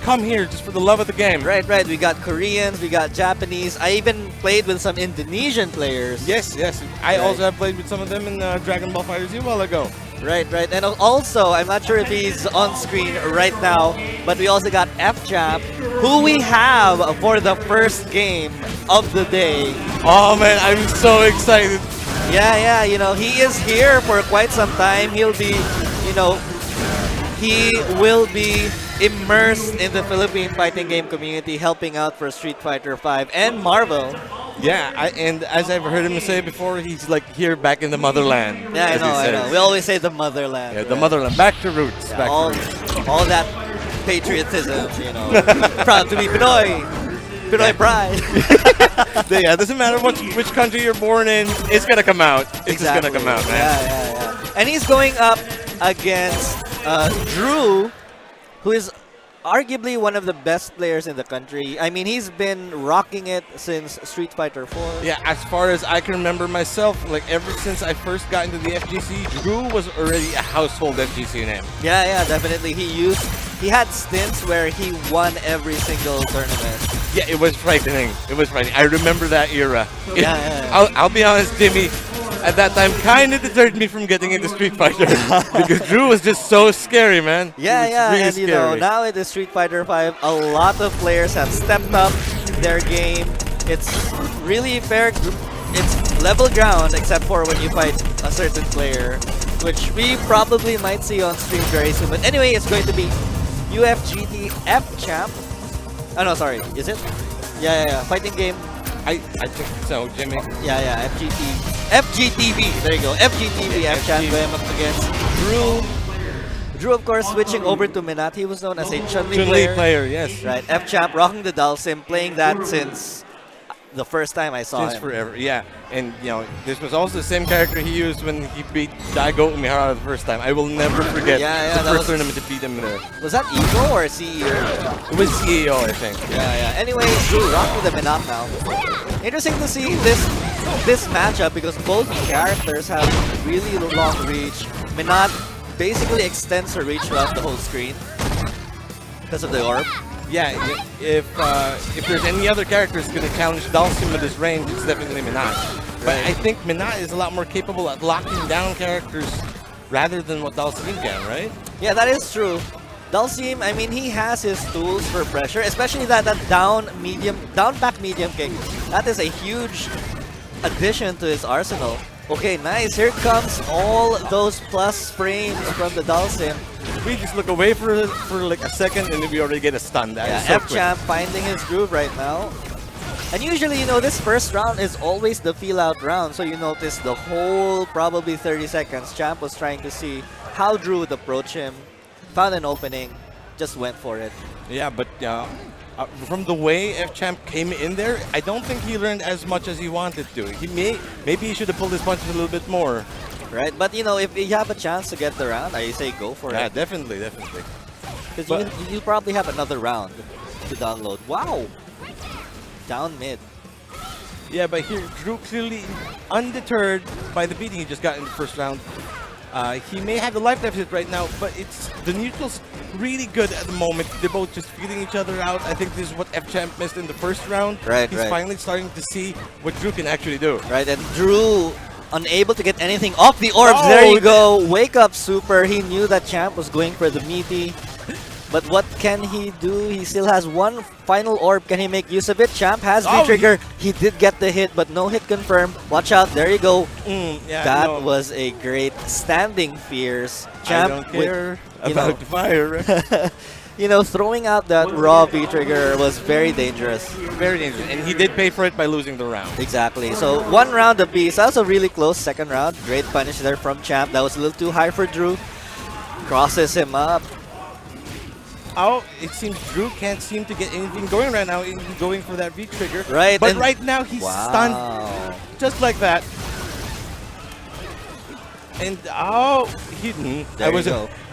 come here just for the love of the game. Right, right. We got Koreans, we got Japanese. I even played with some Indonesian players. Yes, yes. I also have played with some of them in Dragon Ball FighterZ a while ago. Right, right. And also, I'm not sure if he's on screen right now, but we also got F-Champ, who we have for the first game of the day. Oh man, I'm so excited. Yeah, yeah, you know, he is here for quite some time. He'll be, you know, he will be immersed in the Philippine fighting game community, helping out for Street Fighter V and Marvel. Yeah, and as I've heard him say before, he's like here back in the motherland. Yeah, as he I know. says. We always say the motherland. Yeah, right? the motherland. Back to roots. Yeah, Back all, to roots. all that patriotism, you know. Proud to be Pinoy. Pinoy pride. Yeah, it doesn't matter which country you're born in, it's gonna come out. It's just gonna come out, man. Yeah, yeah, yeah. And he's going up against Drew, who is arguably one of the best players in the country. I mean, he's been rocking it since Street Fighter 4. Yeah, as far as I can remember myself, like ever since I first got into the FGC, Drew was already a household FGC name. Yeah, yeah, definitely. He had stints where he won every single tournament. Yeah, it was frightening. It was frightening. I remember that era. Yeah. I'll be honest, Jimmy. At that time, kind of deterred me from getting into Street Fighter because Drew was just so scary, man. Yeah, yeah, really and you know, now in the Street Fighter 5, a lot of players have stepped up their game. It's really fair. It's level ground, except for when you fight a certain player, which we probably might see on stream very soon. But anyway, it's going to be UFGT F-Champ. Oh no, sorry, is it? Yeah, yeah, yeah. Fighting game. I think so, Jimmy. Yeah, yeah, FGTV. There you go. FGTV F-Champ going up against Drew. Drew, of course, switching over to Minat. He was known as a Chun-Li player. Yes. Right. F-Champ rocking the Dalsim, playing that since the first time I saw Since him. forever, yeah. And, you know, this was also the same character he used when he beat Daigo Umihara the first time. I will never forget the first tournament to beat him there. Was that Evo or CEO? It was CEO, I think. Yeah, yeah. Anyway, Drew rocking the Minat now. Interesting to see this matchup because both characters have really long reach. Minat basically extends her reach throughout the whole screen because of the orb. Yeah, if there's any other characters going to challenge Dalsim with his range, it's definitely Minat. But I think Minat is a lot more capable at locking down characters rather than what Dalsim can, right? Yeah, that is true. Dalsim, I mean, he has his tools for pressure, especially that down back medium kick. That is a huge addition to his arsenal. Okay, nice. Here comes all those plus frames from the Dalsim. We just look away for like a second and then we already get a stun. That is so F-Champ finding his groove right now. And usually, you know, this first round is always the feel-out round. So you notice the whole probably 30 seconds, Champ was trying to see how Drew would approach him. Found an opening, just went for it. Yeah, but from the way F-Champ came in there, I don't think he learned as much as he wanted to. Maybe he should have pulled his punches a little bit more. Right, but you know, if you have a chance to get the round, I say go for it. Yeah, definitely, definitely. Because you probably have another round to download. Wow! Down mid. Yeah, but here, Drew clearly undeterred by the beating he just got in the first round. He may have the life deficit right now, but the neutral's really good at the moment. They're both just feeling each other out. I think this is what F-Champ missed in the first round. Right, He's finally starting to see what Drew can actually do. Right, and Drew unable to get anything off the orbs. There you go. Wake up, Super. He knew that Champ was going for the meaty. But what can he do? He still has one final orb. Can he make use of it? Champ has V-Trigger. He did get the hit, but no hit confirmed. Watch out. There you go. Yeah, that was a great standing fierce. Champ, I don't care about the fire. You know, throwing out that raw V-Trigger was very dangerous. Very dangerous. And he did pay for it by losing the round. Exactly. So, one round apiece. That was a really close second round. Great punish there from Champ. That was a little too high for Drew. Crosses him up. Oh, it seems Drew can't seem to get anything going right now, even going for that V-Trigger. Right. But right now, he's stunned. Just like that. And I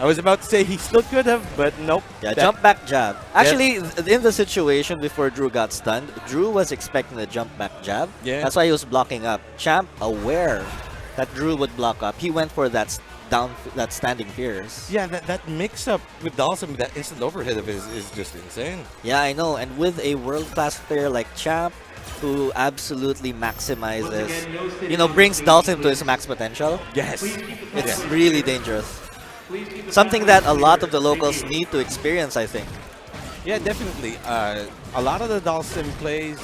was about to say he still could have, but nope. Yeah, jump back jab. Actually, in the situation before Drew got stunned, Drew was expecting the jump back jab. Yeah. That's why he was blocking up. Champ, aware that Drew would block up, he went for that that standing fierce. Yeah, that mix-up with Dawson, that instant overhead of his is just insane. Yeah, I know. And with a world-class player like Champ, who absolutely maximizes, brings Dalsim to his max potential, Yes. it's really dangerous. Something that a lot of the locals need to experience, I think. Yeah, definitely. A lot of the Dalsim plays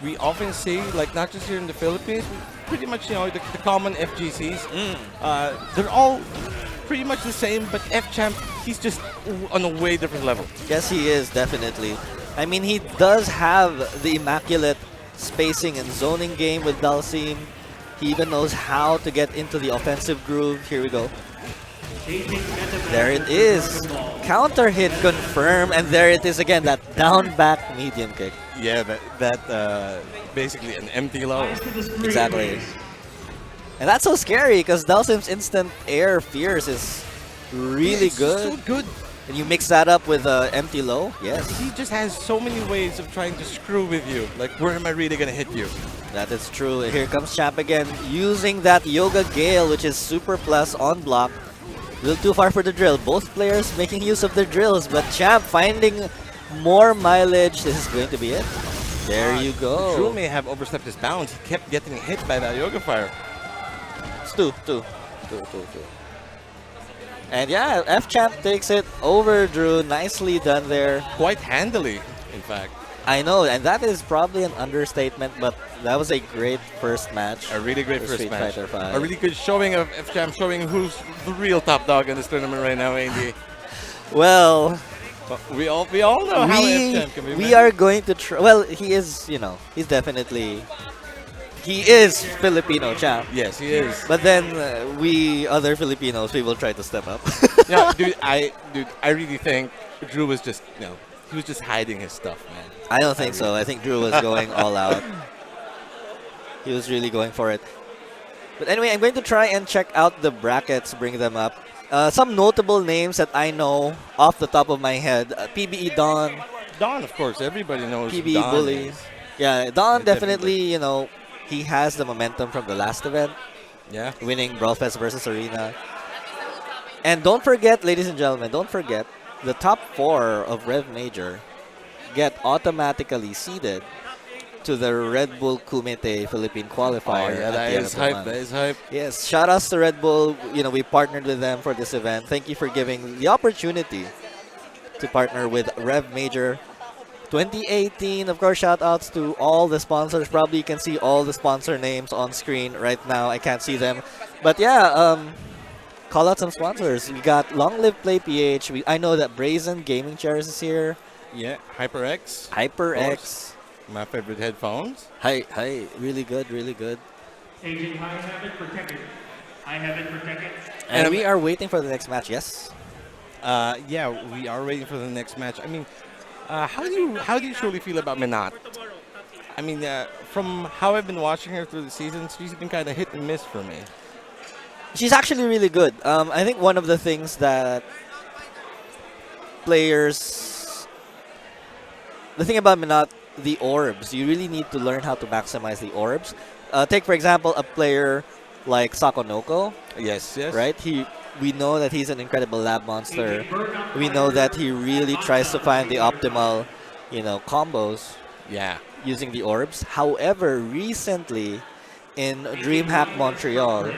we often see, like not just here in the Philippines, pretty much, the common FGCs. They're all pretty much the same, but F-Champ, he's just on a way different level. Yes, he is, definitely. I mean, he does have the immaculate spacing and zoning game with Dalsim. He even knows how to get into the offensive groove. Here we go. There it is. Counter hit confirmed, and there it is again, that down back medium kick. Yeah, that basically an empty low. Exactly. And that's so scary because Dalsim's instant air fierce is really It's good. so good. And you mix that up with empty low, yes. He just has so many ways of trying to screw with you. Like, where am I really gonna hit you? That is true. Here comes Champ again, using that Yoga Gale, which is super plus on block. A little too far for the drill. Both players making use of their drills, but Champ finding more mileage. This is going to be it. There you go. Drew may have overstepped his bounds. He kept getting hit by that Yoga Fire. It's two. And yeah, F-Champ takes it over Drew. Nicely done there. Quite handily, in fact. I know, and that is probably an understatement, but that was a great first match. A really great for first Street match. Fighter 5. A really good showing of F-Champ, showing who's the real top dog in this tournament right now, Andy. Well, We all know how F-Champ can be. we are going to try. Well, he is, he's definitely, he is Filipino champ. Yes, he is. But then we other Filipinos, we will try to step up. Yeah, dude, I really think Drew was just, he was just hiding his stuff, man. I don't think so. I think Drew was going all out. He was really going for it. But anyway, I'm going to try and check out the brackets, bring them up. Some notable names that I know off the top of my head. PBE Don. Don, of course, everybody knows PBE Don Bully. is. Yeah, Don Yeah, definitely, he has the momentum from the last event, Yeah. winning Brawl Fest versus Arena. And don't forget, ladies and gentlemen, don't forget, the top 4 of REV Major get automatically seeded to the Red Bull Kumite Philippine qualifier. Oh, yeah, at that the end is of the hype. month. That is hype. Yes, shout outs to Red Bull. We partnered with them for this event. Thank you for giving the opportunity to partner with REV Major 2018. Of course, shout outs to all the sponsors. Probably you can see all the sponsor names on screen right now. I can't see them. But yeah, call out some sponsors. We got Long Live Play PH. I know that Brazen Gaming Chairs is here. Yeah, HyperX. HyperX. My favorite headphones. Hi, really good, really good. Agent, I have it protected. I have it protected. And we are waiting for the next match. Yes. Yeah, we are waiting for the next match. I mean, how do you truly feel about Minat? I mean, from how I've been watching her through the seasons, she's been kind of hit and miss for me. She's actually really good. I think one of the things that players, the thing about Minat, the orbs, you really need to learn how to maximize the orbs. Take for example a player like Sakonoko, Yes, yes. right? We know that he's an incredible lab monster. We know that he really tries to find the optimal, combos Yeah. using the orbs. However, recently in DreamHack Montreal,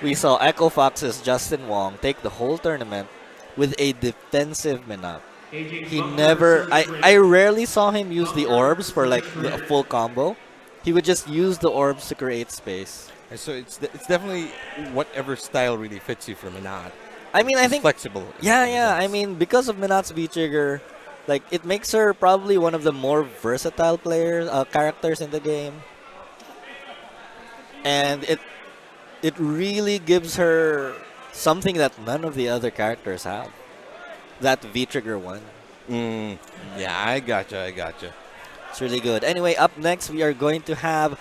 we saw Echo Fox's Justin Wong take the whole tournament with a defensive Minat. He never, I rarely saw him use the orbs for like a full combo. He would just use the orbs to create space. And so it's definitely whatever style really fits you for Minat. I mean, I think, Flexible. yeah. I mean, because of Minat's V-Trigger, like it makes her probably one of the more versatile characters in the game. And it really gives her something that none of the other characters have. That V-Trigger one. Yeah, I gotcha. It's really good. Anyway, up next we are going to have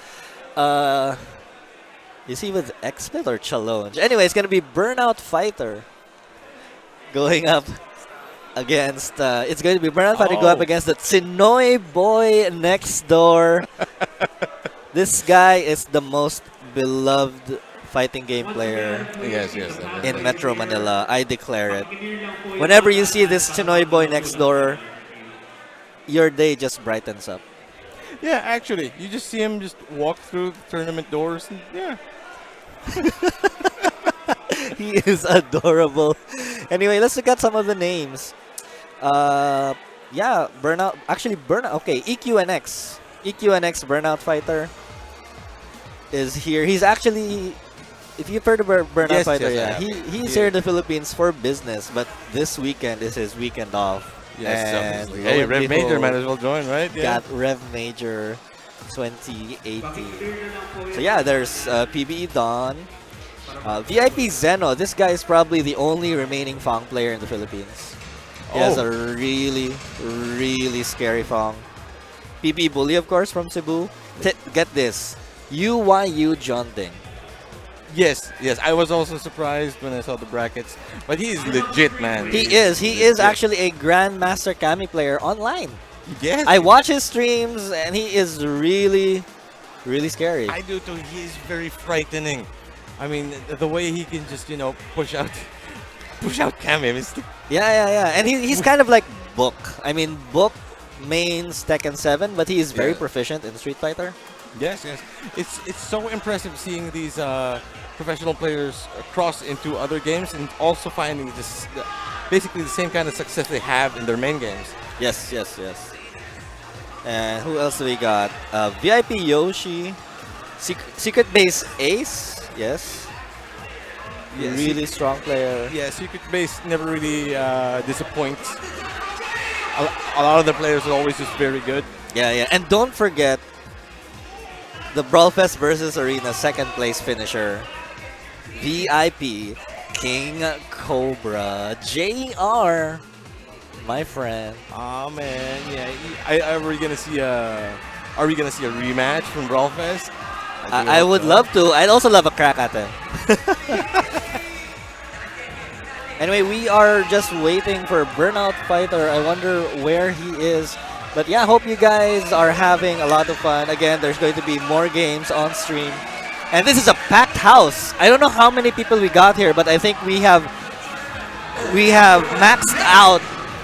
is he with Xpit or Challenge? Anyway, it's gonna be Burnout Fighter going up against it's going to be Burnout Fighter go up against the Tsinoy boy next door. This guy is the most beloved fighting game player Yes, yes. in Metro Manila. I declare it. Whenever you see this Chinoy boy next door, your day just brightens up. Yeah, actually, you just see him just walk through the tournament doors. And, yeah. He is adorable. Anyway, let's look at some of the names. Yeah, Burnout. Actually, Burnout. Okay, EQNX. EQNX Burnout Fighter is here. He's actually, if you've heard of Burnout Yes, Fighter, yes, I yeah, have. he's here in the Philippines for business, but this weekend is his weekend off. Yes, and so, hey, lo and Rev Major behold, might as well join, right? Yeah. got Rev Major 2018. So yeah, there's PBE Don. VIP Zeno. This guy is probably the only remaining Fong player in the Philippines. He has a really, really scary Fong. PBE Bully, of course, from Cebu. Get this. UYU John Ding. Yes, yes. I was also surprised when I saw the brackets, but he's legit, man. He is. He is actually a Grandmaster Kami player online. Yes. I watch his streams, and he is really, really scary. I do too. He is very frightening. I mean, the way he can just, push out Kami. Yeah. And he's kind of like Book. I mean, Book mains Tekken 7, but he is very proficient in Street Fighter. Yes. It's so impressive seeing these professional players cross into other games and also finding this basically the same kind of success they have in their main games. Yes. And who else do we got? VIP Yoshi, Secret Base Ace. Yes. Really strong player. Yeah, Secret Base never really disappoints. A lot of the players are always just very good. Yeah. And don't forget the Brawlfest versus Arena second place finisher, VIP King Cobra JR, my friend. Oh man, yeah. Are we gonna see a rematch from Brawlfest? I would love to. I'd also love a crack at him. Anyway, we are just waiting for Burnout Fighter. I wonder where he is. But yeah, hope you guys are having a lot of fun. Again, there's going to be more games on stream. And this is a packed house. I don't know how many people we got here, but I think we have maxed out.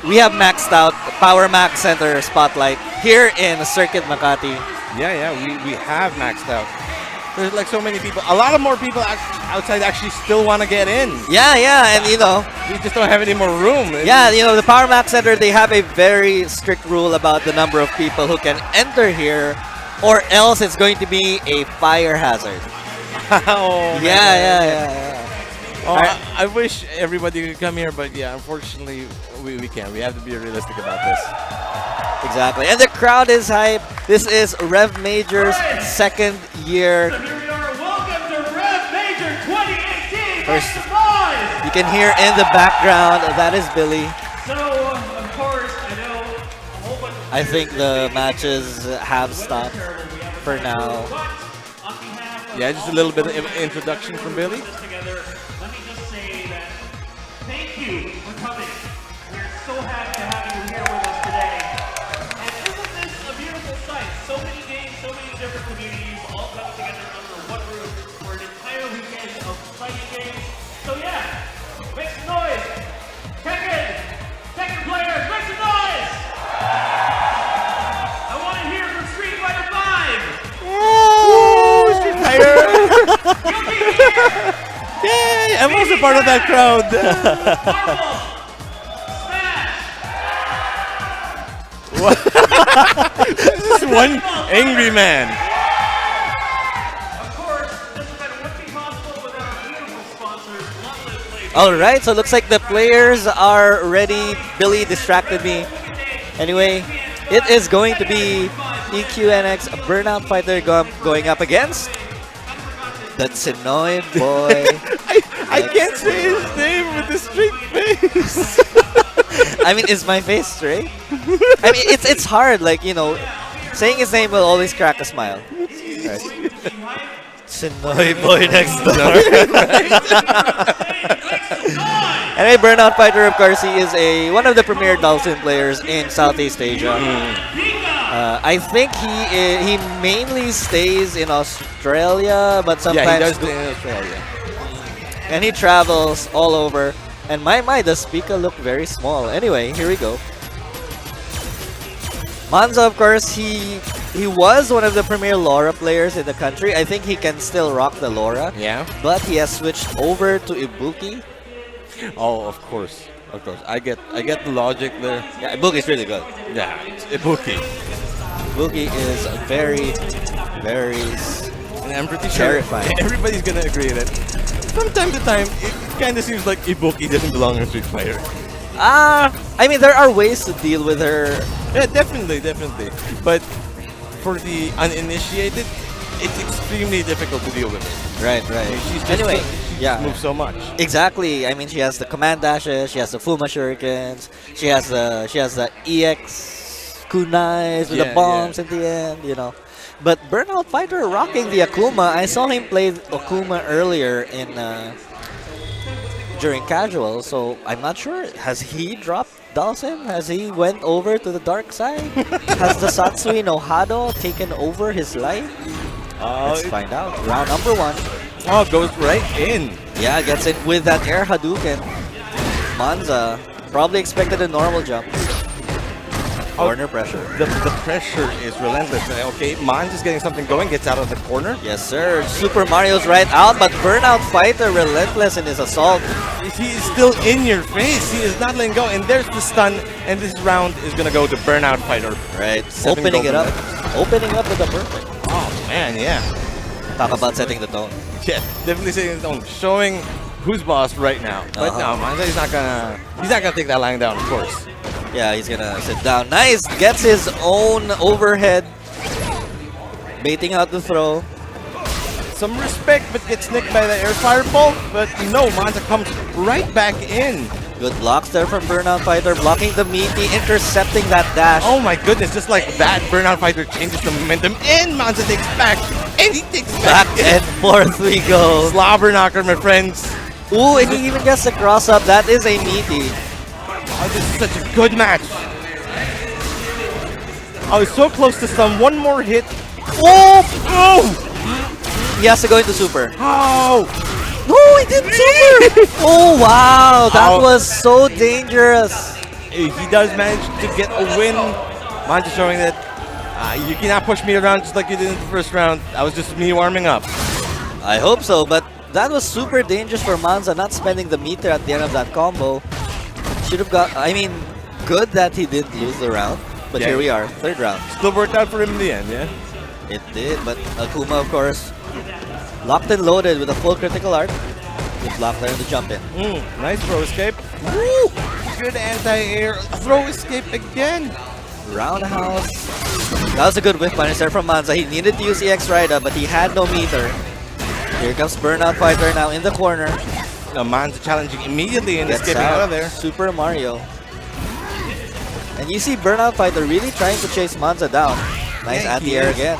We have maxed out Power Max Center Spotlight here in Circuit Makati. Yeah, we have maxed out. There's like so many people. A lot of more people outside actually still want to get in. Yeah, and we just don't have any more room. Yeah, the Power Max Center, they have a very strict rule about the number of people who can enter here, or else it's going to be a fire hazard. Oh, Yeah. Oh, I wish everybody could come here, but yeah, unfortunately, we can't. We have to be realistic about this. Exactly. And the crowd is hype. This is Rev Major's second year. So here we are. Welcome to Rev Major 2018. First, Make some noise. you can hear in the background, that is Billy. So, of course, I know a whole bunch of I think the matches have stopped for now. Yeah, just a little bit of introduction from Billy. Together, let me just say that thank you for coming. We're so happy to have you here with us today. And isn't this a beautiful sight? So many games, so many different communities all coming together under one roof for an entire weekend of fighting games. So yeah, make some noise. Tekken players, make some noise. I want to hear from Street Fighter 5. Street Fighter! Yay! I'm also part of that crowd. This is one angry man. Of course, this event wouldn't be possible without our beautiful sponsors, Bloodless Blade. All right, so looks like the players are ready. Billy distracted me. Anyway, it is going to be EQNX Burnout Fighter going up against the Chinoy boy. I can't say his name with a straight face. I mean, is my face straight? I mean, it's hard. Like, saying his name will always crack a smile. Right. Chinoy boy next door. Anyway, Burnout Fighter, of course, he is one of the premier Dalsin players in Southeast Asia. I think he mainly stays in Australia, but sometimes Yeah, he does stay in Australia. and he travels all over. And my does Pika look very small? Anyway, here we go. Manza, of course, he was one of the premier Laura players in the country. I think he can still rock the Laura, Yeah. but he has switched over to Ibuki. Oh, of course. Of course. I get the logic there. Yeah, Ibuki is really good. Yeah, it's Ibuki. Ibuki is very, very. And I'm pretty sure Terrifying. everybody's gonna agree that from time to time it kind of seems like Ibuki doesn't belong in Street Fighter. I mean, there are ways to deal with her. Yeah, definitely. But for the uninitiated, it's extremely difficult to deal with her. Right. She's just Anyway, she yeah. just moves so much. Exactly. I mean, she has the command dashes, she has the Fuma shurikens, she has the EX kunais with the Yeah, bombs yeah. at the end, you know. But Burnout Fighter rocking the Akuma. I saw him play Akuma earlier in during casual, so I'm not sure. Has he dropped Dawson? Has he went over to the dark side? Has the Satsui no Hado taken over his life? Let's find out. Round number 1. Oh, goes right in. Yeah, gets it with that air Hadouken. Manza probably expected a normal jump. Corner pressure. The pressure is relentless. Okay, Mons is getting something going, gets out of the corner. Yes, sir. Super Mario's right out, but Burnout Fighter relentless in his assault. He is still in your face. He is not letting go. And there's the stun. And this round is going to go to Burnout Fighter. Right. 7 Opening it golden up. Opening up with a perfect. Oh, man, yeah. Talk about setting the tone. Yeah, definitely setting his own. Showing who's boss right now. But no, Manza, he's not gonna take that lying down, of course. Yeah, he's gonna sit down. Nice! Gets his own overhead. Baiting out the throw. Some respect, but gets nicked by the air fireball. But no, Manza comes right back in. Good blocks there from Burnout Fighter, blocking the meaty, intercepting that dash. Oh my goodness, just like that, Burnout Fighter changes the momentum, and Manza takes back, and he takes Back back. and forth we go. Slobber knocker, my friends. Ooh, and he even gets the cross up. That is a meaty. Oh, this is such a good match. I was so close to some. One more hit. Oh! Oh! He has to go into super. Oh! No, he didn't super! Oh, wow. That Oh. was so dangerous. He does manage to get a win. Manza showing that you cannot push me around just like you did in the first round. That was just me warming up. I hope so, but that was super dangerous for Manza, not spending the meter at the end of that combo. Should have got, I mean, good that he didn't lose the round. But Yeah. here we are, 3rd round. Still worked out for him in the end, yeah? It did, but Akuma, of course, locked and loaded with a full critical art. Good block there in the jump in. Nice throw escape. Woo! Good anti-air. Throw escape again. Roundhouse. That was a good whiff punish there from Manza. He needed to use EX Rida, but he had no meter. Here comes Burnout Fighter now in the corner. Now Manza challenging immediately and Gets escaping out of there. Super Mario. And you see Burnout Fighter really trying to chase Manza down. Nice Yeah, he anti-air is. again.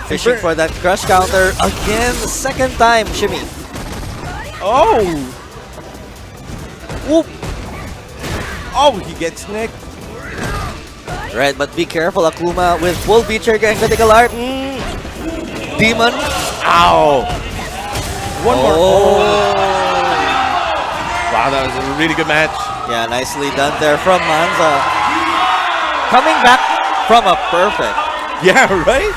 Fishing for that crush counter again, the 2nd time, shimmy. Oh! Whoop. Oh, he gets nicked. Right, but be careful, Akuma, with full beat trigger and critical art. Demon. Ow! One more. Oh. Wow, that was a really good match. Yeah, nicely done there from Manza. Coming back from a perfect. Yeah, right?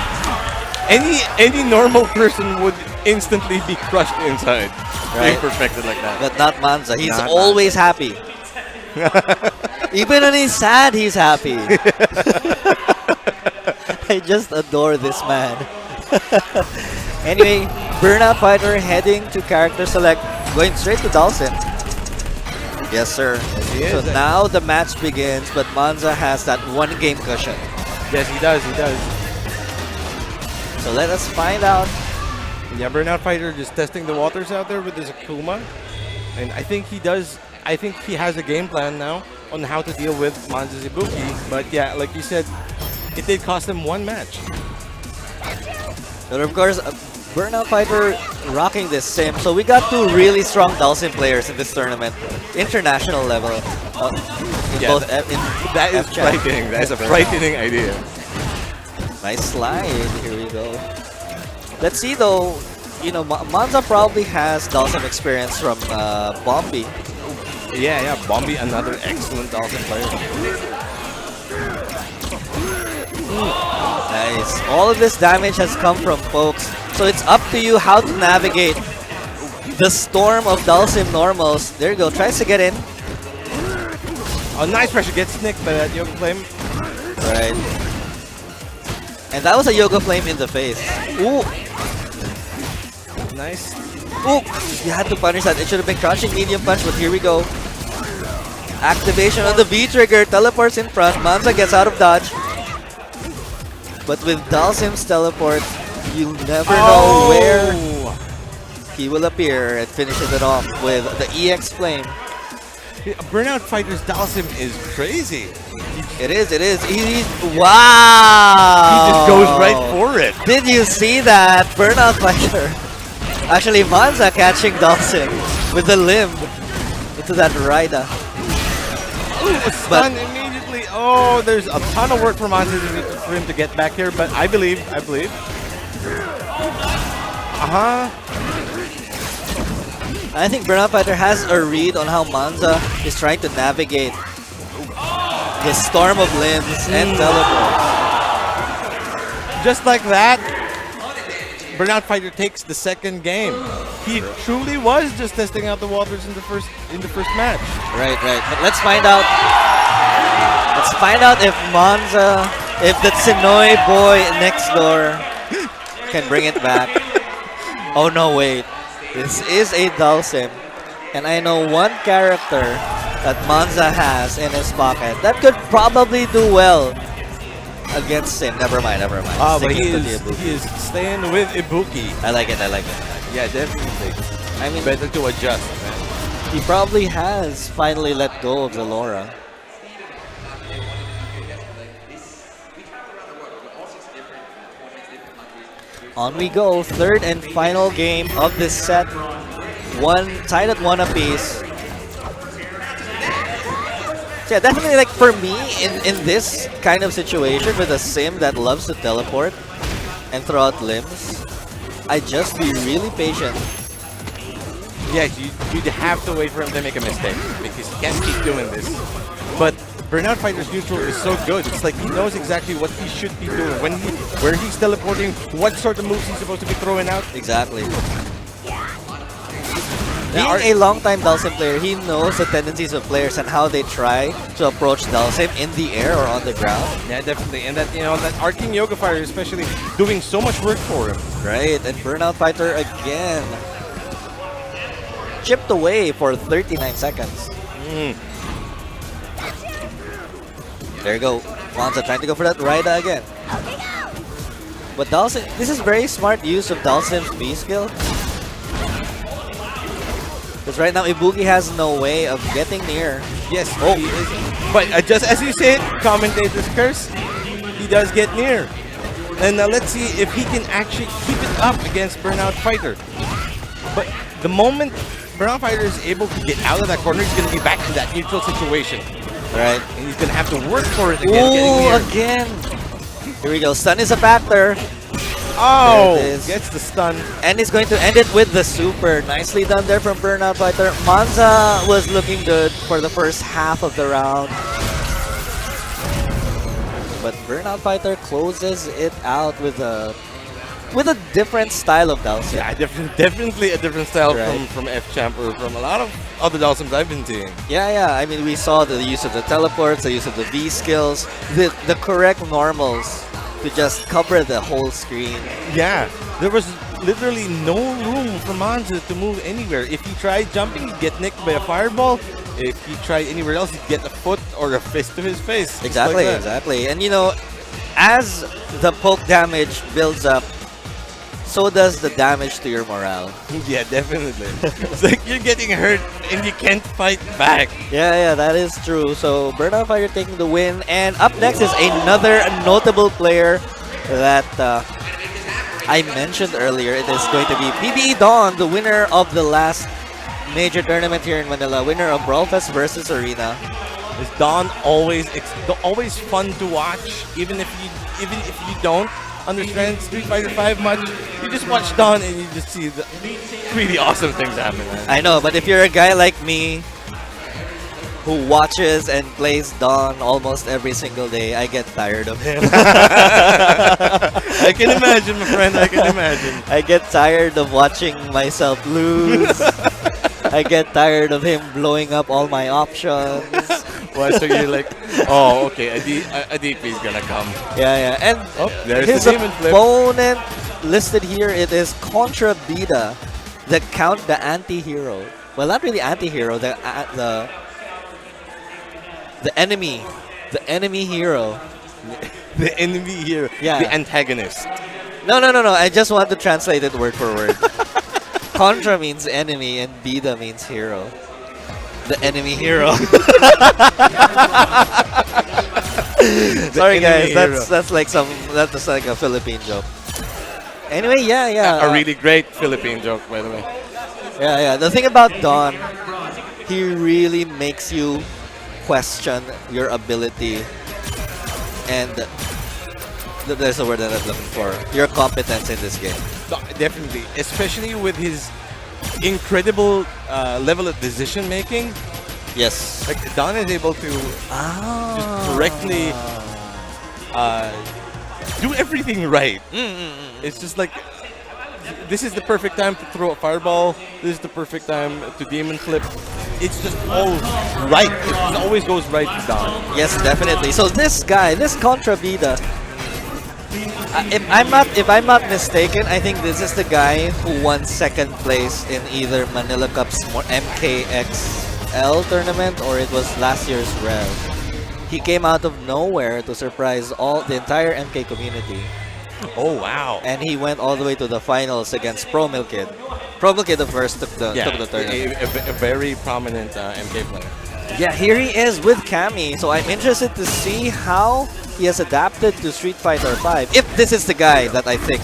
Any normal person would instantly be crushed inside. Right. Being perfected like that. But not Manza. He's Not always happy. Even when he's sad, he's happy. I just adore this man. Anyway, Burnout Fighter heading to character select, going straight to Dawson. Yes, sir. he So is. now the match begins, but Manza has that 1 game cushion. Yes, he does, he does. So let us find out. Yeah, Burnout Fighter just testing the waters out there with his Akuma. And I think he does, I think he has a game plan now on how to deal with Manza Ibuki. But yeah, like you said, it did cost him 1 match. But of course, Burnout Fighter rocking this sim. So we got two really strong Dalsim players in this tournament, international level. In Yeah, both That is F-Chat. frightening. That is a frightening idea. Nice slide. Here we go. Let's see though. You know, Monza probably has Dalsim experience from Bombi. Yeah. Bombi, another excellent Dalsim player. Nice. All of this damage has come from folks. So it's up to you how to navigate the storm of Dalsim normals. There you go. Tries to get in. Oh, nice pressure. Gets nicked by that Yoga Flame. Right. And that was a Yoga Flame in the face. Ooh. Nice. Ooh. You had to punish that. It should have been crouching medium punch, but here we go. Activation on the V trigger. Teleports in front. Manza gets out of dodge. But with Dalsim's teleport, you never know where he will appear, and finishes it off with the EX Flame. Burnout Fighter's Dalsim is crazy. It is. Wow! He just goes right for it. Did you see that? Burnout Fighter. Actually, Manza catching Dalsim with the limb into that Raida. Stun immediately. Oh, there's a ton of work for Manza for him to get back here, but I believe. I think Burnout Fighter has a read on how Manza is trying to navigate this storm of limbs and teleports. Just like that, Burnout Fighter takes the second game. He truly was just testing out the waters in the first match. Right. But let's find out. Let's find out if Manza, if the Tsinoy boy next door can bring it back. Oh no, wait. This is a Dalsim, and I know one character that Manza has in his pocket that could probably do well against him. Never mind. Oh, but Sticking he to the Ibuki. is staying with Ibuki. I like it. Yeah, definitely. I mean, Better to adjust, man. he probably has finally let go of the Laura. On we go, third and final game of this set. Tied at 1 apiece. So yeah, definitely like for me in this kind of situation with a sim that loves to teleport and throw out limbs, I just be really patient. Yeah, you'd have to wait for him to make a mistake because he can't keep doing this. But Burnout Fighter's neutral is so good. It's like he knows exactly what he should be doing, where he's teleporting, what sort of moves he's supposed to be throwing out. Exactly. Being a long-time Dalsim player, he knows the tendencies of players and how they try to approach Dalsim in the air or on the ground. Yeah, definitely. And that that Arcing Yoga Fire especially doing so much work for him. Right, and Burnout Fighter again. Chipped away for 39 seconds. There you go. Monza trying to go for that Raida again. But Dalsim, this is very smart use of Dalsim's B skill. Because right now Ibuki has no way of getting near. Yes, he is. But just as you said, commentator's curse, he does get near. And let's see if he can actually keep it up against Burnout Fighter. But the moment Burnout Fighter is able to get out of that corner, he's going to be back to that neutral situation. Right. And he's going to have to work for it again. Ooh, again. Here we go. Stun is a factor. Oh, gets the stun. And he's going to end it with the super. Nicely done there from Burnout Fighter. Manza was looking good for the first half of the round. But Burnout Fighter closes it out with a different style of Dalsim. Yeah, definitely a different style Right. from F-Champ or from a lot of other Dalsims I've been seeing. Yeah. I mean, we saw the use of the teleports, the use of the V skills, the correct normals to just cover the whole screen. Yeah, there was literally no room for Manza to move anywhere. If he tried jumping, he'd get nicked by a fireball. If he tried anywhere else, he'd get a foot or a fist to his face. Just Exactly, like that. exactly. And you know, as the poke damage builds up, so does the damage to your morale. Yeah, definitely. It's like you're getting hurt and you can't fight back. Yeah, that is true. So Burnout Fighter taking the win. And up next is another notable player that I mentioned earlier, it is going to be PBE Dawn, the winner of the last major tournament here in Manila, winner of Brawl Fest versus Arena. Is Dawn always fun to watch, even if you don't understand Street Fighter 5 much? You just watch Dawn and you just see the really awesome things happen, man. I know, but if you're a guy like me who watches and plays Dawn almost every single day, I get tired of him. I can imagine, my friend. I can imagine. I get tired of watching myself lose. I get tired of him blowing up all my options. Well, so you're like, oh, okay, a DP is gonna come. Yeah. And There's his the demon flip. opponent listed here, it is Contra Vida, the anti-hero. Well, not really anti-hero, the enemy. The enemy hero. The enemy here. Yeah. The antagonist. No. I just want to translate it word for word. Contra means enemy and Vida means hero. The enemy hero. Sorry guys, that's like a Philippine joke. Anyway, yeah. A really great Philippine joke, by the way. Yeah. The thing about Dawn, he really makes you question your ability and there's a word that I'm looking for. Your competence in this game. Definitely, especially with his incredible level of decision making. Yes. Like Don is able to just directly do everything right. It's just like this is the perfect time to throw a fireball. This is the perfect time to demon flip. It's just all right. It always goes right to Don. Yes, definitely. So this guy, this Contra Vida, if I'm not mistaken, I think this is the guy who won second place in either Manila Cup's MKXL tournament or it was last year's REV. He came out of nowhere to surprise the entire MK community. Oh wow! And he went all the way to the finals against Pro Milkid. Pro Milkid, of course, took the tournament. A very prominent MK player. Yeah, here he is with Cammy. So I'm interested to see how he has adapted to Street Fighter 5. If this is the guy that I think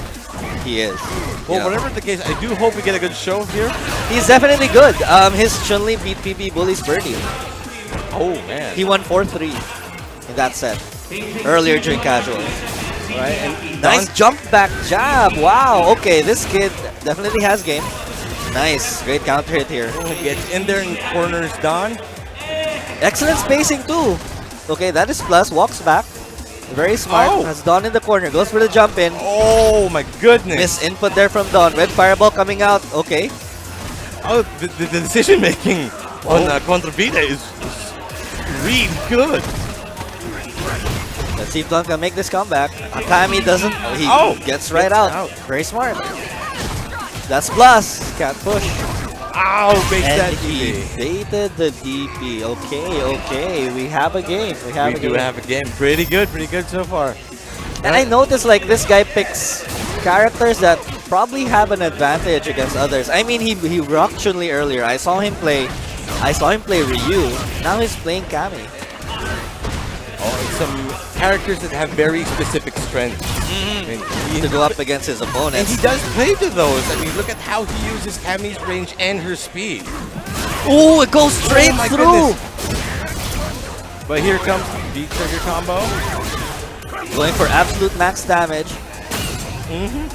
he is. Well, whatever the case, I do hope we get a good show here. He's definitely good. His Chun-Li beat PP Bully's Birdie. Oh man! He won 4-3 in that set earlier during casuals. Right, and Nice jump back jab. Wow. Okay, this kid definitely has game. Nice, great counter hit here. Gets in there and corners Don. Excellent spacing too. Okay, that is plus. Walks back. Very smart. Oh. Has Dawn in the corner. Goes for the jump in. Oh my goodness! Miss input there from Dawn. Red fireball coming out. Okay. Oh, the decision making on Contra Vida is really good. Let's see if Dawn can make this comeback. Akami doesn't. He gets right out. Very smart. That's plus. Can't push. Ow! Makes that And he DP. baited the DP. Okay. We have a game. We do have a game. Pretty good so far. And I noticed like this guy picks characters that probably have an advantage against others. I mean, he rocked Chun-Li earlier. I saw him play Ryu. Now he's playing Cammy. Oh, some characters that have very specific strengths. To go up against his And opponents. he does play to those. I mean, look at how he uses Cammy's range and her speed. Ooh, it goes straight my through. goodness. But here comes the trigger combo. Going for absolute max damage.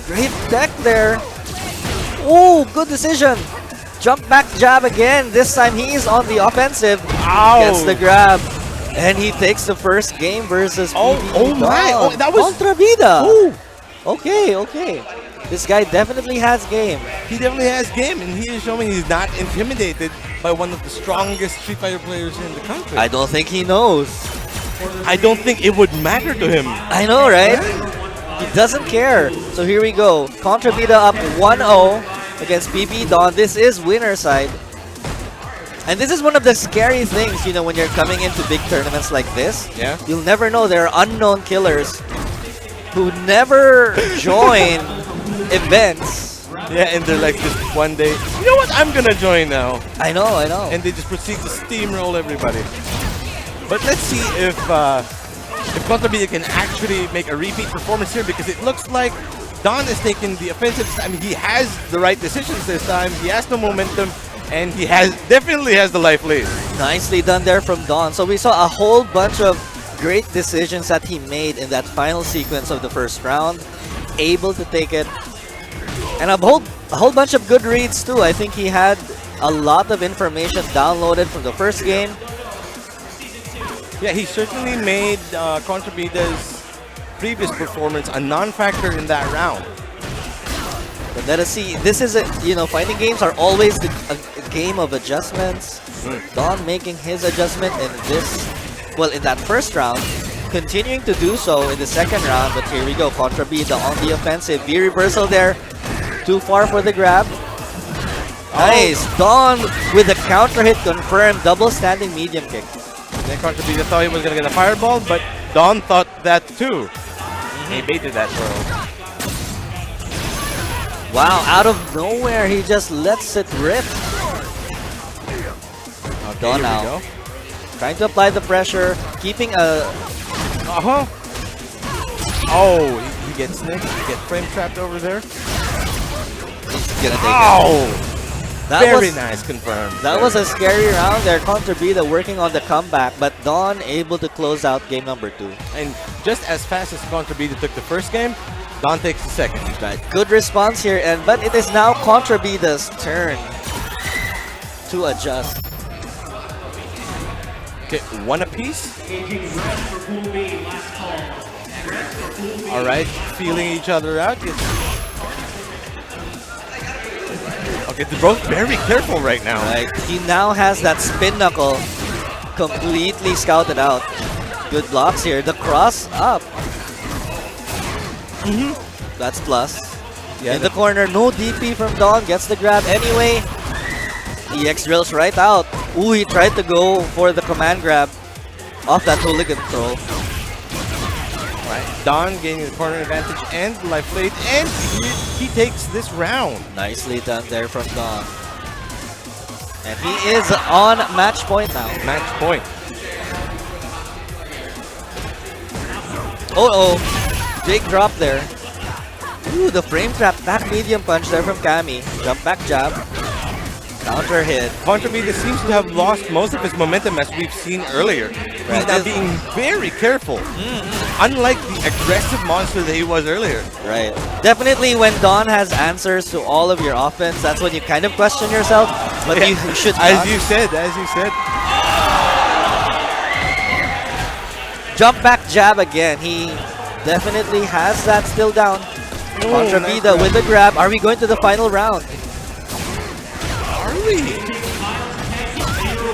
Great tech there. Ooh, good decision. Jump back jab again. This time he is on the offensive. Ow! Gets the grab. And he takes the first game versus PBE my. Dawn. Oh, that was- Contra Vida. Ooh. Okay. This guy definitely has game. He definitely has game, and he is showing he's not intimidated by one of the strongest Street Fighter players in the country. I don't think he knows. I don't think it would matter to him. I know, right? He doesn't care. So here we go. Contra Vida up 1-0 against PBE Dawn. This is winner side. And this is one of the scary things, you know, when you're coming into big tournaments like this. Yeah. You'll never know. There are unknown killers who never join events. Yeah, and they're like just one day, you know what, I'm gonna join now. I know. And they just proceed to steamroll everybody. But let's see if Contra Vida can actually make a repeat performance here, because it looks like Don is taking the offensive. I mean, he has the right decisions this time. He has the momentum, and he definitely has the life lead. Nicely done there from Don. So we saw a whole bunch of great decisions that he made in that final sequence of the first round. Able to take it. And a whole bunch of good reads too. I think he had a lot of information downloaded from the first game. Yeah, he certainly made Contrabida's previous performance a non-factor in that round. But let us see. This is fighting games are always a game of adjustments. Don making his adjustment in in that first round, continuing to do so in the second round. But here we go, Contrabida on the offensive. V reversal there, too far for the grab. Nice, Don with the counter hit confirmed, double standing medium kick. Then Contrabida thought he was gonna get a fireball, but Don thought that too. He baited that throw. Wow, out of nowhere, he just lets it rip. Okay, Don here we now, go. trying to apply the pressure, keeping a... Oh, he gets nicked. He gets frame trapped over there. He's gonna take it. Oh! That Very was, nice, confirmed. That was a scary round there. Contrabida working on the comeback, but Don able to close out game number 2. And just as fast as Contrabida took the first game, Don takes the second. Right. Good response here, but it is now Contrabida's turn to adjust. Okay, one apiece. Engaging red for Pool B, last call. Red for Pool B. All right, feeling each other out. Okay, they're both very careful right now. Right. He now has that spin knuckle completely scouted out. Good blocks here. The cross up. That's plus. Yeah, In the corner, no DP from Don. Gets the grab anyway. EX drills right out. Ooh, he tried to go for the command grab off that hooligan throw. Right. Don gaining the corner advantage and the life lead, and he takes this round. Nicely done there from Don. And he is on match point now. Match point. Oh, big drop there. Ooh, the frame trap back medium punch there from Kami. Jump back jab. Counter hit. Contrabida seems to have lost most of his momentum as we've seen earlier. He's now being very careful. Unlike the aggressive monster that he was earlier. Right. Definitely when Don has answers to all of your offense, that's when you kind of question yourself. But Yeah. you should As not. you said. Jump back jab again. He definitely has that still down. Contrabida nice with the grab. Are we going to the final round? Are we?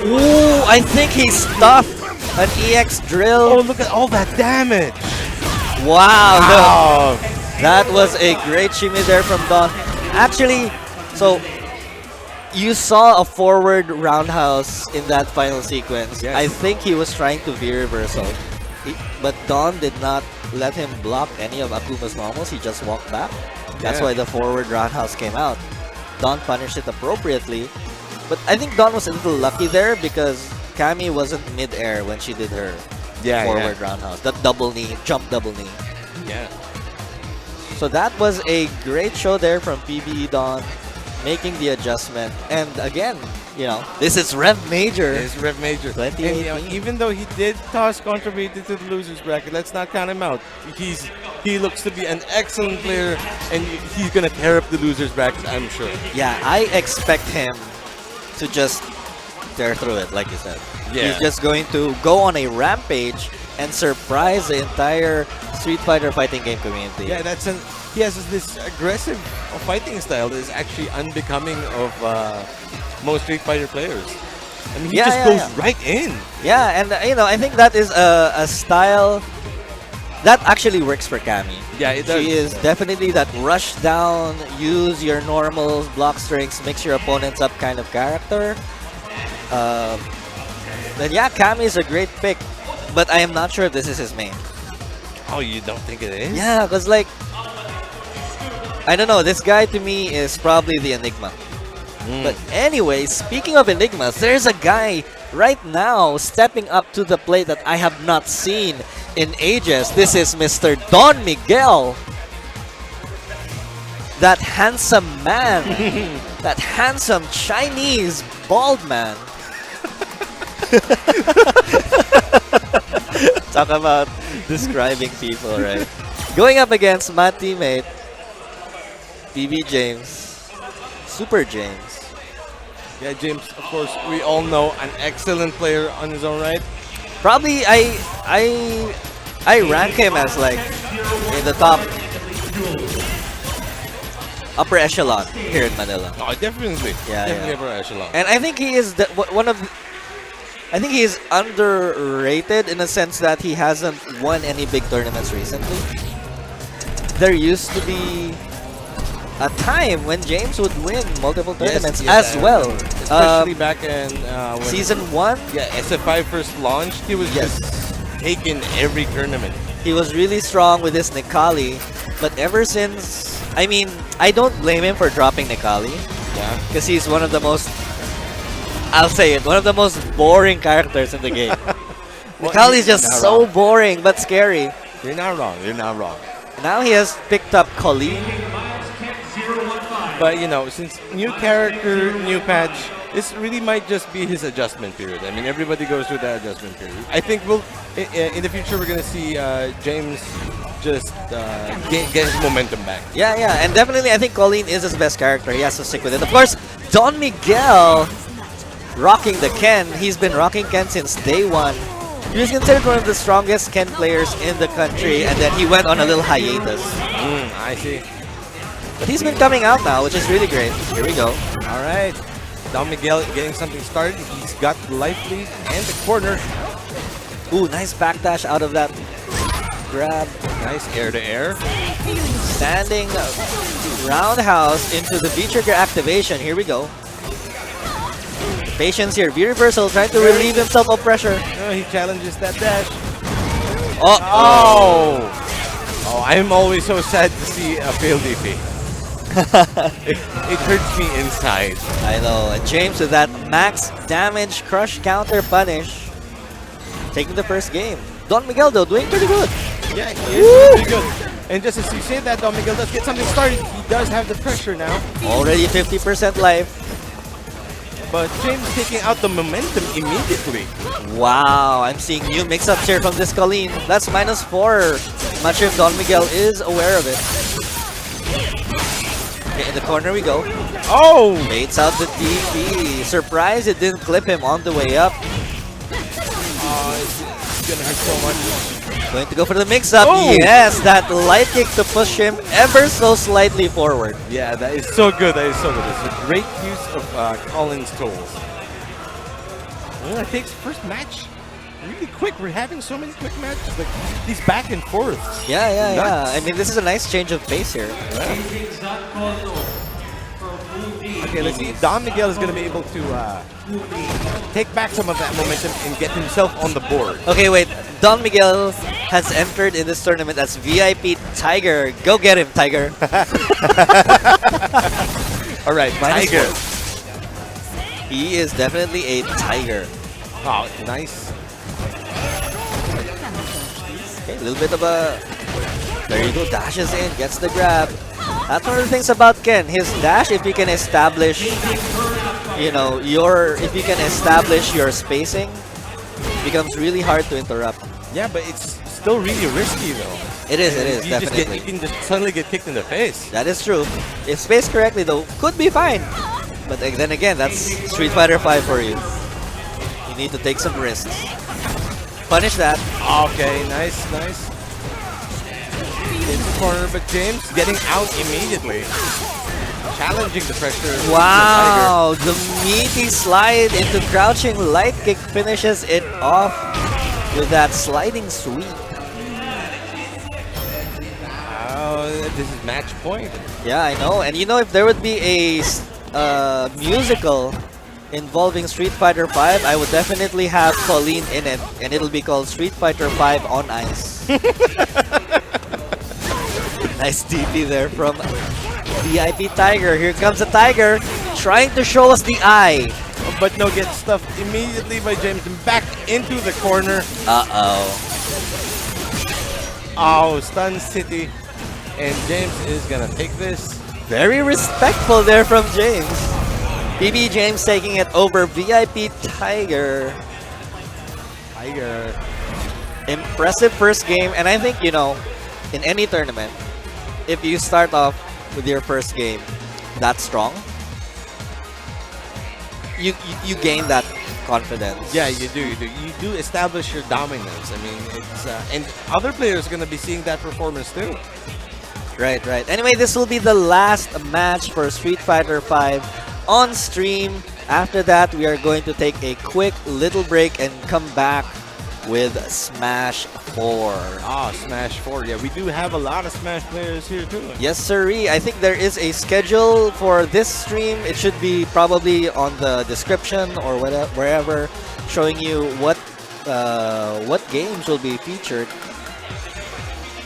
Ooh, I think he stuffed an EX drill. Oh, look at all that damage. Wow. Wow. That was a great shimmy there from Don. Actually, so you saw a forward roundhouse in that final sequence. Yes. I think he was trying to V-reversal. But Don did not let him block any of Akuma's normals. He just walked back. That's Yeah. why the forward roundhouse came out. Don punished it appropriately. But I think Don was a little lucky there because Kami wasn't mid-air when she did her forward roundhouse. That double knee, jump double knee. Yeah. So that was a great show there from PBE Don, making the adjustment. And again, this is REV Major. It's Rev Major. And, 2018. even though he did toss Contrabida to the losers bracket, let's not count him out. He looks to be an excellent player, and he's gonna tear up the losers bracket, I'm sure. Yeah, I expect him to just tear through it, like you said. Yeah. He's just going to go on a rampage and surprise the entire Street Fighter fighting game community. Yeah, he has this aggressive fighting style that is actually unbecoming of most Street Fighter players. I mean, he just goes right in. Yeah, and I think that is a style that actually works for Kami. Yeah, it does. She is definitely that rush down, use your normals, block strengths, mix your opponents up kind of character. Then yeah, Kami is a great pick, but I am not sure if this is his main. Oh, you don't think it is? Yeah, because I don't know, this guy to me is probably the Enigma. But anyway, speaking of Enigmas, there's a guy right now stepping up to the plate that I have not seen in ages. This is Mr. Don Miguel. that handsome man, that handsome Chinese bald man. Talk about describing people, right? Going up against my teammate, BB James, Super James. Yeah, James, of course, we all know an excellent player on his own right. Probably I rank him as like in the top upper echelon here in Manila. Oh, definitely. Yeah, Definitely yeah. upper echelon. And I think he is one of. I think he is underrated in the sense that he hasn't won any big tournaments recently. There used to be a time when James would win multiple tournaments yes, as well. Especially back in when Season 1, yeah, SFI first launched, he was just taking every tournament. he was really strong with his Nikali. But ever since, I mean, I don't blame him for dropping Nikali. Yeah. Because he's one of the most, I'll say it, one of the most boring characters in the game. Well, Nikali is you're just not so wrong. boring but scary. You're not wrong. You're not wrong. Now he has picked up Colleen. But you know, since new character, new patch, this really might just be his adjustment period. I mean, everybody goes through that adjustment period. I think we'll in the future we're gonna see James just get his momentum back. Yeah, yeah, and definitely I think Colleen is his best character. He has to stick with it. Of course, Don Miguel rocking the Ken. He's been rocking Ken since day one. He was considered one of the strongest Ken players in the country, and then he went on a little hiatus. I see. But he's been coming out now, which is really great. Here we go. All right. Don Miguel getting something started. He's got the life lead and the corner. Ooh, nice backdash out of that grab. Nice air to air. Standing roundhouse into the V-trigger activation. Here we go. Patience here. V-reversal trying to relieve himself of pressure. He challenges that dash. Oh! Oh, I'm always so sad to see a failed DP. It hurts me inside. I know. And James with that max damage crush counter punish. Taking the first game. Don Miguel though doing pretty good. Yeah, he is pretty good. And just as you say that, Don Miguel does get something started. He does have the pressure now. Already 50% life. But James taking out the momentum immediately. Wow, I'm seeing new mix-ups here from this Colleen. That's -4. Not sure if Don Miguel is aware of it. Okay, in the corner we go. Oh! Baits out the DP. Surprised it didn't clip him on the way up. It's gonna hurt so much. Going to go for the mix-up. Oh! Yes, that light kick to push him ever so slightly forward. Yeah, that is so good. That is so good. It's a great use of Colin's tools. Well, that takes first match really quick. We're having so many quick matches. Like these back and forth. Yeah, yeah, Nuts. yeah. I mean, this is a nice change of pace here. Okay, let's see if Don Miguel is going to be able to take back some of that momentum and get himself on the board. Okay, wait. Don Miguel has entered in this tournament as VIP Tiger. Go get him, Tiger. All right, Tiger. He is definitely a Tiger. Oh, nice. Okay, a little bit of a... There you go, dashes in, gets the grab. That's one of the things about Ken. His dash, if you can establish, you know, if you can establish your spacing, becomes really hard to interrupt. Yeah, but it's still really risky though. It is, You can just suddenly get kicked in the face. That is true. If spaced correctly though, could be fine. But then again, that's Street Fighter 5 for you. You need to take some risks. Punish that. Okay, nice. In the corner, but James getting out immediately. Challenging the pressure. Wow, the meaty slide into crouching light kick finishes it off with that sliding sweep. Oh, this is match point. Yeah, I know. And you know, if there would be a musical involving Street Fighter 5, I would definitely have Colleen in it, and it'll be called Street Fighter 5 on Ice. Nice DP there from VIP Tiger. Here comes a Tiger trying to show us the eye. But no, gets stuffed immediately by James and back into the corner. Uh-oh. Oh, Stun City. And James is gonna take this Very respectful there from James. PB James taking it over VIP Tiger. Tiger. Impressive first game, and I think, you know, in any tournament, if you start off with your first game that strong, you gain that confidence. Yeah, you do. You do establish your dominance. I mean, it's and other players are gonna be seeing that performance too. Right, right. Anyway, this will be the last match for Street Fighter 5 on stream. After that, we are going to take a quick little break and come back with Smash 4. Ah, Smash 4. Yeah, we do have a lot of Smash players here too. Yes, sirree. I think there is a schedule for this stream. It should be probably on the description or whatever, wherever, showing you what games will be featured.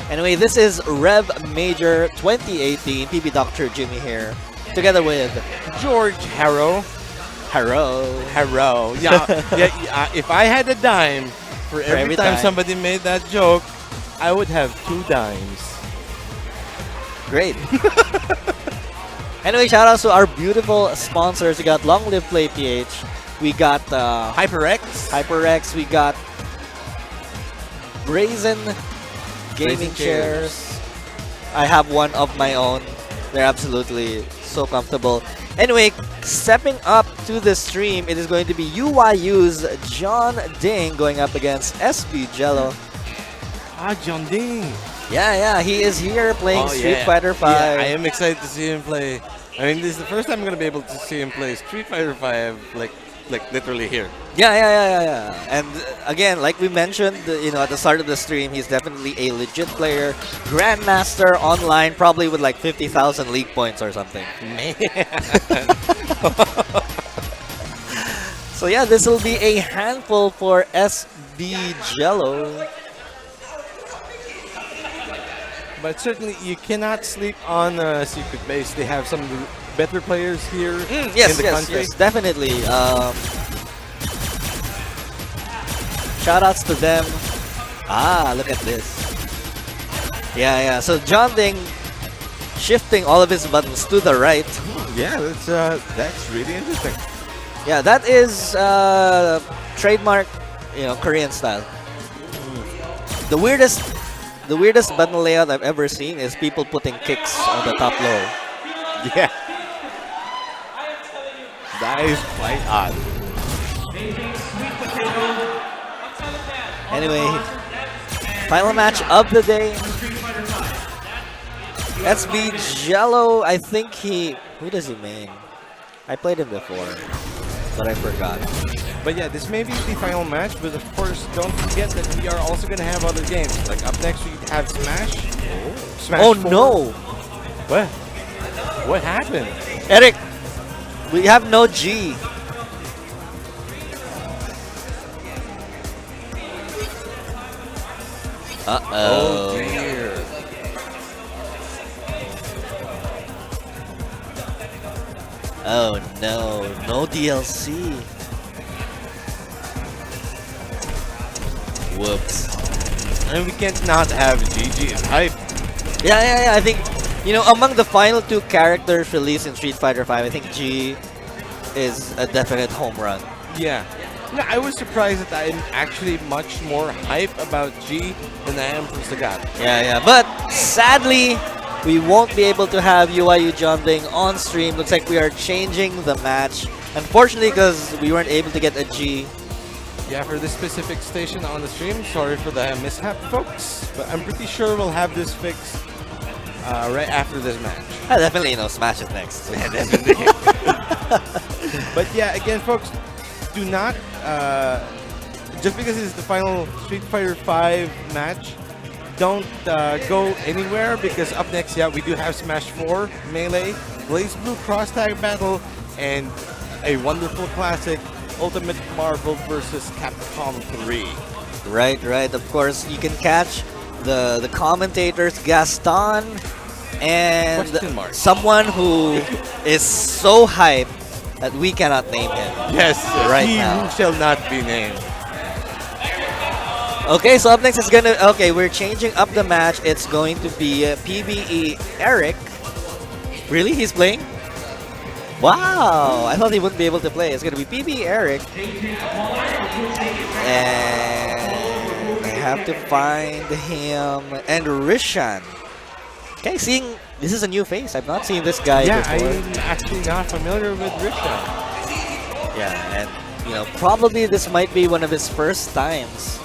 Anyway, this is Rev Major 2018. PB Dr. Jimmy here, together with George Harrow. Harrow. Yeah, if I had a dime for every time somebody made that joke, I would have 2 dimes. Great. Anyway, shout out to our beautiful sponsors. We got Long Live Play PH. We got HyperX. We got Brazen Gaming chairs. I have one of my own. They're absolutely so comfortable. Anyway, stepping up to the stream, it is going to be UYU's John Ding going up against SB Jello. Ah, John Ding. Yeah, he is here playing Street Fighter 5. Yeah, I am excited to see him play. I mean, this is the first time I'm gonna be able to see him play Street Fighter 5, like literally here. Yeah. And again, like we mentioned, you know, at the start of the stream, he's definitely a legit player, grandmaster online, probably with like 50,000 league points or something. Man. So yeah, this will be a handful for SB Jello. But certainly, you cannot sleep on Secret Base. They have some of the better players here in the country. Yes, definitely. Shoutouts to them. Ah, look at this. Yeah. So John Ding shifting all of his buttons to the right. Yeah, that's really interesting. Yeah, that is trademark, you know, Korean style. The weirdest button layout I've ever seen is people putting kicks on the top low. Yeah. That is quite odd. Anyway, final match of the day. SB Jello, I think who does he main? I played him before, but I forgot. But yeah, this may be the final match, but of course, don't forget that we are also going to have other games. Like up next, we have Smash. Smash 4. No! What? What happened? Eric, we have no G. Oh dear. Oh no DLC. Whoops. And we can't not have GG is hype. Yeah. I think, you know, among the final 2 characters released in Street Fighter 5, I think G is a definite home run. Yeah. You know, I was surprised that I'm actually much more hype about G than I am for Sagat. Yeah. But sadly, we won't be able to have UIU John Ding on stream. Looks like we are changing the match. Unfortunately, because we weren't able to get a G. Yeah, for this specific station on the stream, sorry for the mishap, folks. But I'm pretty sure we'll have this fixed right after this match. I definitely know Smash is next. Yeah, definitely. But yeah, again, folks, do not, just because it's the final Street Fighter 5 match, don't go anywhere, because up next, yeah, we do have Smash 4, Melee, Blaze Blue Cross Tag Battle, and a wonderful classic, Ultimate Marvel vs. Capcom 3. Right. Of course, you can catch the commentators, Gaston, and someone who is so hyped that we cannot name him. Yes, right he now. who shall not be named. Okay, so up next is gonna. Okay, we're changing up the match. It's going to be PBE Eric Really? He's playing? Wow! I thought he wouldn't be able to play. It's gonna be PB Eric. And I have to find him and Rishan. Okay, seeing this is a new face. I've not seen this guy Yeah, before. I'm actually not familiar with Risha. Yeah, and you know, probably this might be one of his first times.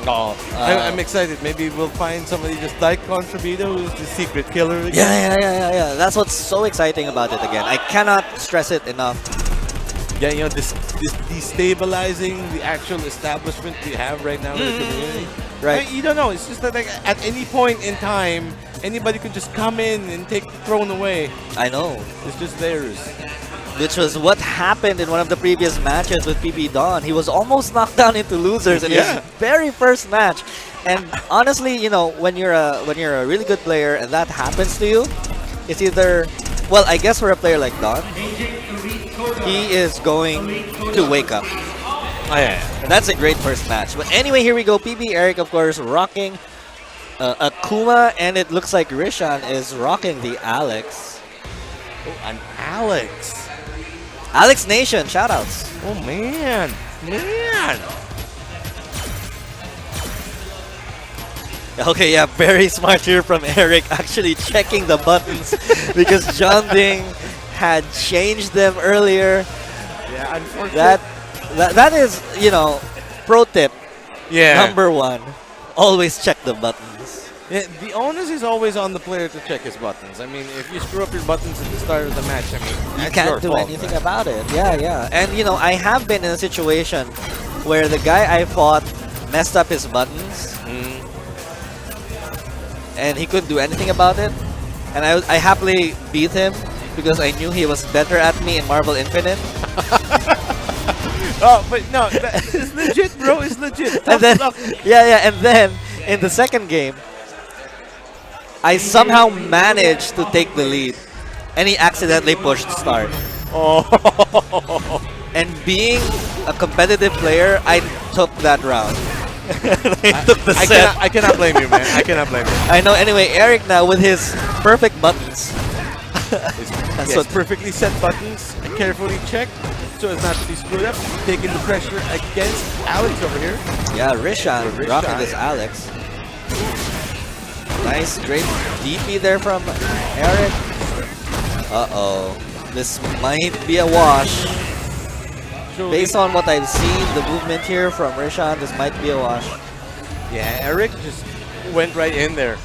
Oh, I'm excited. Maybe we'll find somebody just like Contribito, who's the secret killer again. Yeah. That's what's so exciting about it again. I cannot stress it enough. Yeah, you know, this destabilizing the actual establishment we have right now in the community. Right. I mean, you don't know. It's just that like, at any point in time, anybody could just come in and take the throne away. I know. It's just theirs. Which was what happened in one of the previous matches with PB Don. He was almost knocked down into losers in his very first match. And honestly, you know, when you're a really good player and that happens to you, it's either, well, I guess for a player like Don, he is going to wake up. Oh, yeah. And that's a great first match. But anyway, here we go. PB Eric, of course, rocking Akuma, and it looks like Rishan is rocking the Alex. Oh, an Alex. Alex Nation, shoutouts. Oh, man. Okay, yeah, very smart here from Eric, actually checking the buttons because John Ding had changed them earlier. Yeah, unfortunately. That is, you know, pro tip. Yeah. Number 1, always check the buttons. Yeah, the onus is always on the player to check his buttons. I mean, if you screw up your buttons at the start of the match, I mean, You that's can't your do fault, anything man. about it. Yeah. And, you know, I have been in a situation where the guy I fought messed up his buttons and he couldn't do anything about it. And I happily beat him because I knew he was better at me in Marvel Infinite. Oh, but no, it's legit, bro. It's legit. And then, Tough. and then in the second game, I somehow managed to take the lead, and he accidentally pushed start. Oh. And being a competitive player, I took that round. I took the set. I cannot blame you, man. I cannot blame you. I know. Anyway, Eric now with his perfect buttons. Yes, what- perfectly set buttons, carefully checked, so as not to be screwed up. Taking the pressure against Alex over here. Yeah, Rishan Rishan. rocking this Alex. Nice, great DP there from Eric. Uh-oh. This might be a wash. Surely. Based on what I've seen, the movement here from Rishan, this might be a wash. Yeah, Eric just went right in there.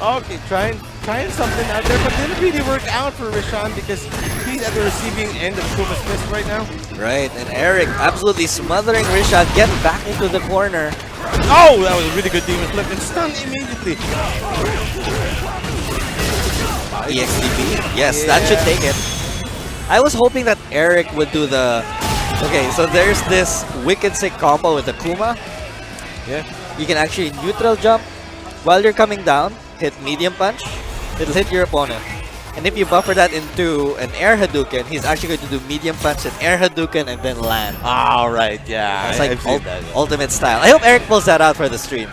Okay, trying something out there, but didn't really work out for Rishan because he's at the receiving end of Kuma's fist right now. Right, and Eric absolutely smothering Rishan, get back into the corner. Oh, that was a really good demon flip and stunned immediately. EXDB, yes, that should take it. I was hoping that Eric would do the... Okay, so there's this wicked sick combo with Akuma. Yeah. You can actually neutral jump while you're coming down, hit medium punch, it'll hit your opponent. And if you buffer that into an air Hadouken, he's actually going to do medium punch and air Hadouken and then land. All right, yeah. It's I've like seen that, yeah. ultimate style. I hope Eric pulls that out for the stream.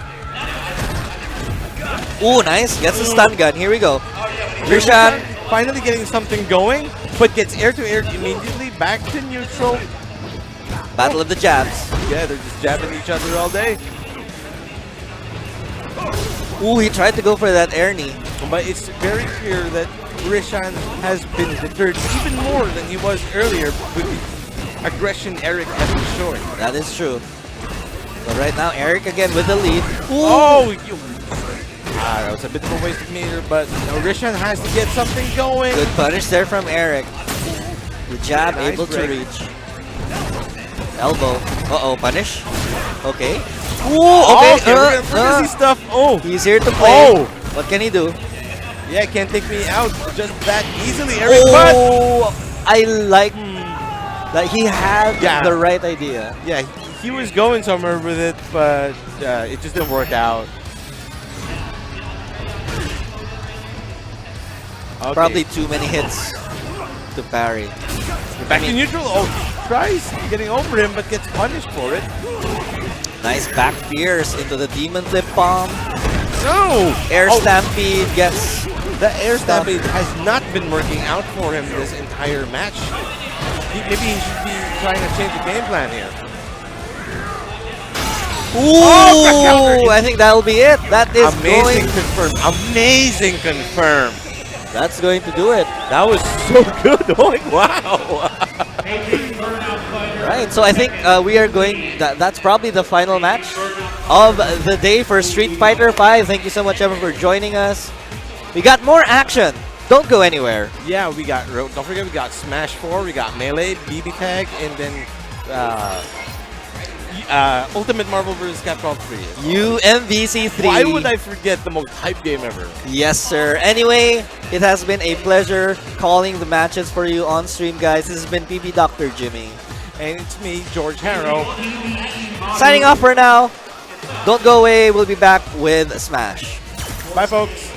Ooh, nice. Gets the stun gun. Here we go. Rishan. Finally getting something going, but gets air to air immediately, back to neutral. Battle of the jabs. Yeah, they're just jabbing each other all day. Ooh, he tried to go for that air knee. But it's very clear that Rishan has been deterred even more than he was earlier with the aggression Eric has been showing. That is true. But right now, Eric again with the lead. Ooh. Oh, that was a bit of a waste of meter, but Rishan has to get something going. Good punish there from Eric. The jab Nice able to break. reach. Elbow. Uh-oh, punish. Okay. Ooh, okay. Crazy stuff. Oh, He's here to play. Oh. What can he do? yeah, can't take me out just that easily, Eric. But Oh, I like that he had Yeah. the right idea. yeah, he was going somewhere with it, but it just didn't work out. Okay. Probably too many hits to parry. Back to neutral. Oh, he tries getting over him, but gets punished for it. Nice back pierce into the demon flip bomb. No! Air Oh, stampede gets The air stampede has not been working out for him this entire match. Maybe he should be trying to change the game plan here. Ooh, I think that'll be it. That is Amazing going. confirm. Amazing confirm. That's going to do it. That was so good. Oh, wow. Right, so I think we are going. That's probably the final match of the day for Street Fighter 5. Thank you so much, everyone, for joining us. We got more action. Don't go anywhere. Yeah, we got. Don't forget, we got Smash 4, we got Melee, BB Tag, and then Ultimate Marvel vs. Capcom 3. UMVC 3. Why would I forget the most hype game ever? Yes, sir. Anyway, it has been a pleasure calling the matches for you on stream, guys. This has been PB Dr. Jimmy. And it's me, George Harrow. Signing off for now. Don't go away. We'll be back with Smash. Bye, folks.